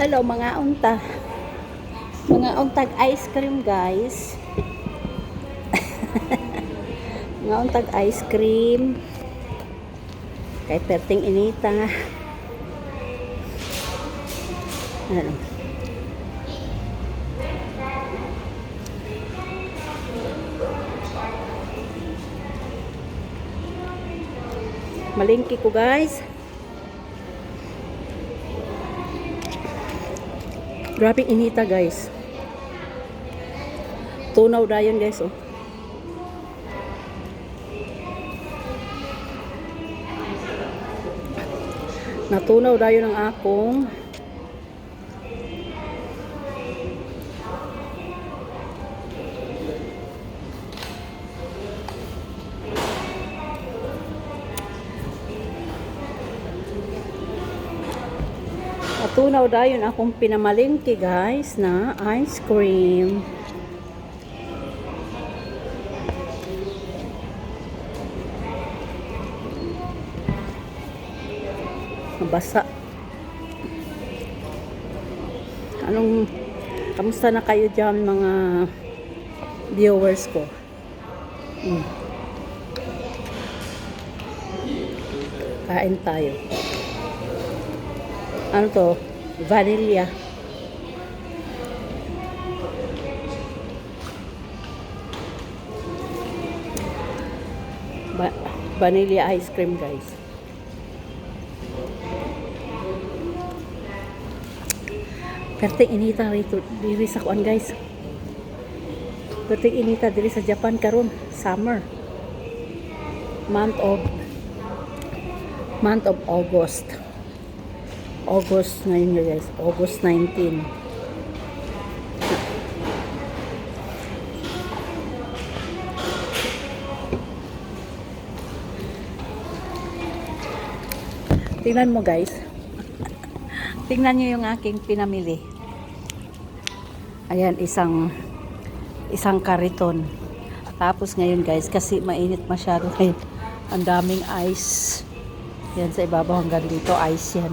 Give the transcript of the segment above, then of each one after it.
Hello mga unta. Mga untag ice cream guys. Mga untag ice cream. Kay perting inita nga. Ano? Malingki ko guys. Grabe inita guys. Tunaw dayon guys oh. Natunaw dayon ang akong natunaw dayon akong pinamalingki guys na ice cream. Basa. Kamusta na kayo dyan mga viewers ko? Kain tayo. Ano to? Vanilla. Vanilla ice cream guys. Perting inita rito diri sa kuan guys. Perting inita diri sa Japan karon, summer. Month of August. August ngayon guys, August 19. Tingnan mo guys. Tingnan nyo yung aking pinamili. Ayan, isang kariton. Tapos ngayon guys, kasi mainit masyado ngayon. Ang daming ice. Yan sa ibabaw hanggang dito, ice yan.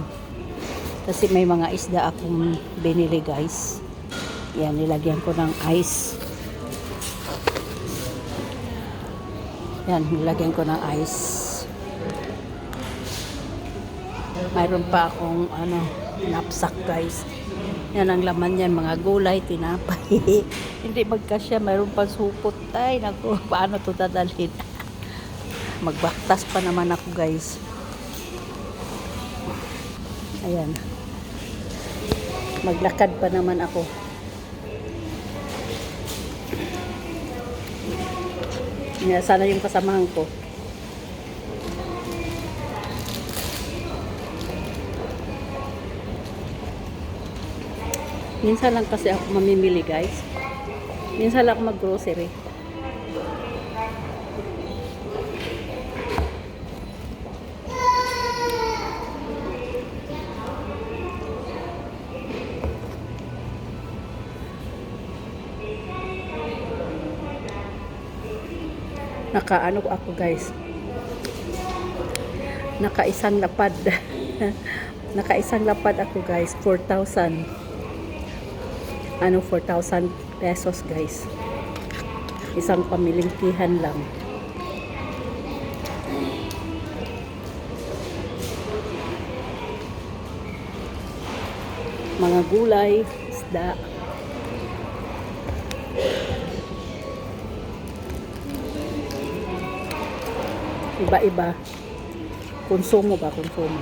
Kasi may mga isda akong binili guys. Yan, nilagyan ko ng ice. Yan, nilagyan ko ng ice. Mayroon pa akong knapsack guys. Yan ang laman yan, mga gulay, tinapay. Hindi magkasya, mayroon pa supot. Ay, naku, paano ito dadalhin? Magbaktas pa naman ako guys. Ayan. Maglakad pa naman ako. Yan, sana yung kasamahan ko. Minsan lang kasi ako mamimili guys. Minsan lang ako mag-grocery. Nakaano ako guys. Nakaisang lapad. Nakaisang lapad ako guys. 4,000. 4,000 pesos guys. Isang pamilingkihan lang. Mga gulay, isda. Iba-iba. Konsumo ba? Konsumo.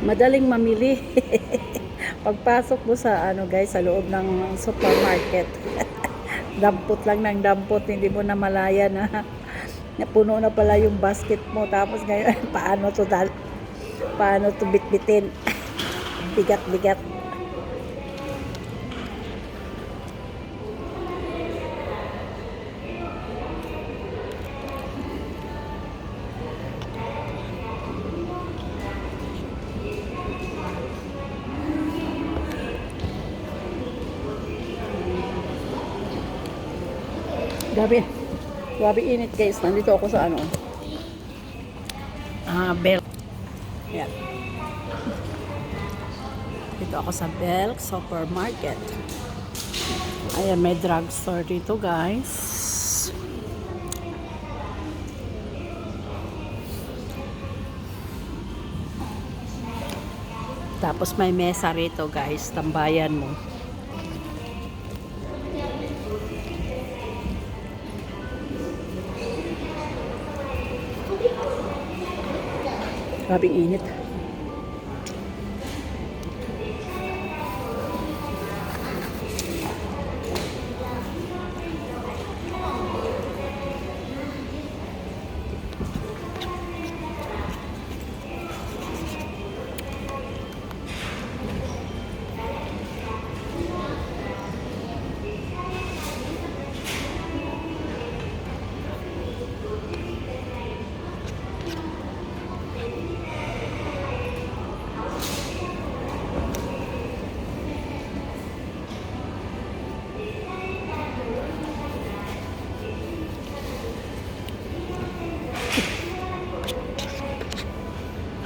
Madaling mamili. Pagpasok mo sa guys, sa loob ng supermarket. Dampot lang ng dampot, hindi mo na malaya na napuno na pala yung basket mo. Tapos ngayon, paano to bitbitin? Bigat-bigat. Grabe. Grabe init guys. Nandito ako sa ano. Bell. Yan. Dito ako sa Bell Supermarket. Ayan, may drugstore dito guys. Tapos may mesa rito guys, tambayan mo. Grabing init.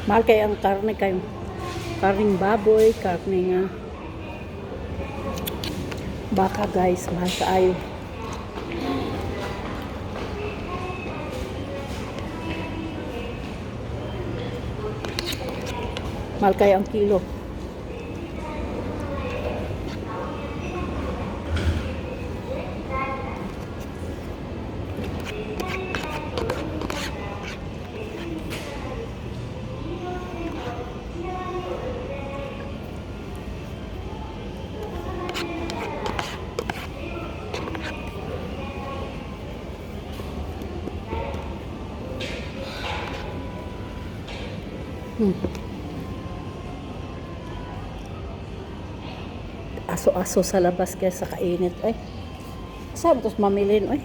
Mahal kayo ang karne kayo. Karning baboy, karning baka guys, mahal kaayo. Mahal kayo ang kilo. Aso-aso sa labas kaya sa kainit. Ay, saan mo tos mamilin? Ay.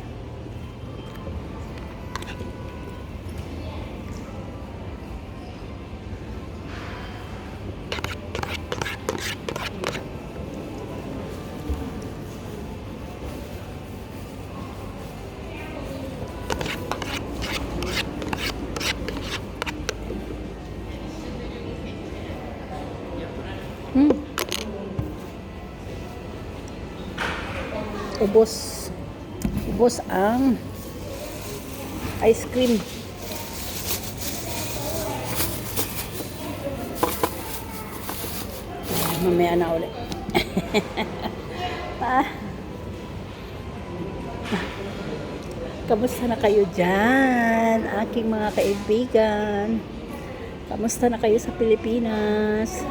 Ubos ang ice cream. Mamaya na ulit. Kamusta na kayo dyan, aking mga kaibigan? Kamusta na kayo sa Pilipinas?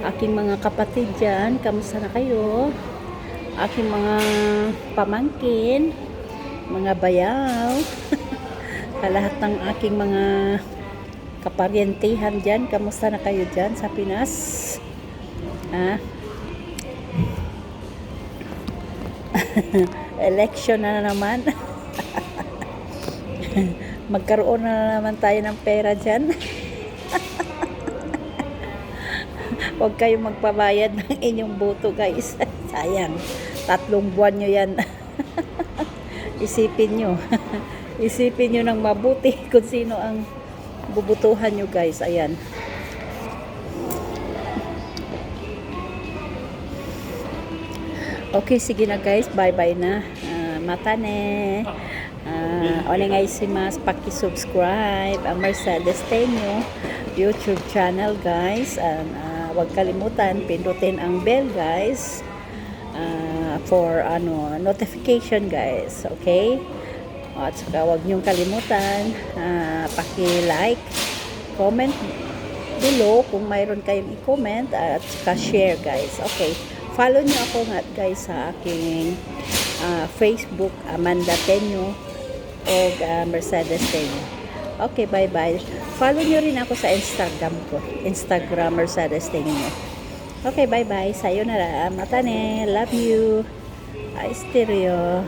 Aking mga kapatid dyan, kamusta na kayo? Aking mga pamangkin, mga bayaw, lahat ng aking mga kaparyentihan dyan, kamusta na kayo dyan sa Pinas? Election na naman. Magkaroon na naman tayo ng pera dyan. Huwag kayong magpabayad ng inyong boto guys. Sayang. 3 buwan nyo yan. Isipin nyo. Isipin nyo ng mabuti kung sino ang bubutuhan nyo guys. Ayan. Okay, sige na guys. Bye-bye na. Mata ne. Onegaishimasu. Paki-subscribe ang Mercedes Tenyo YouTube channel guys. Huwag kalimutan, pindutin ang bell guys. For notification guys, okay? At saka huwag niyong kalimutan paki-like, comment below kung mayroon kayong i-comment at saka share guys, okay? Follow niyo ako nga guys sa aking Facebook, Amanda Tenyo o Mercedes Tenyo. Okay, bye-bye. Follow niyo rin ako sa Instagram ko, Instagram Mercedes Tenyo. Okay, bye-bye. Sayonara. Mata ne. Love you. Stereo.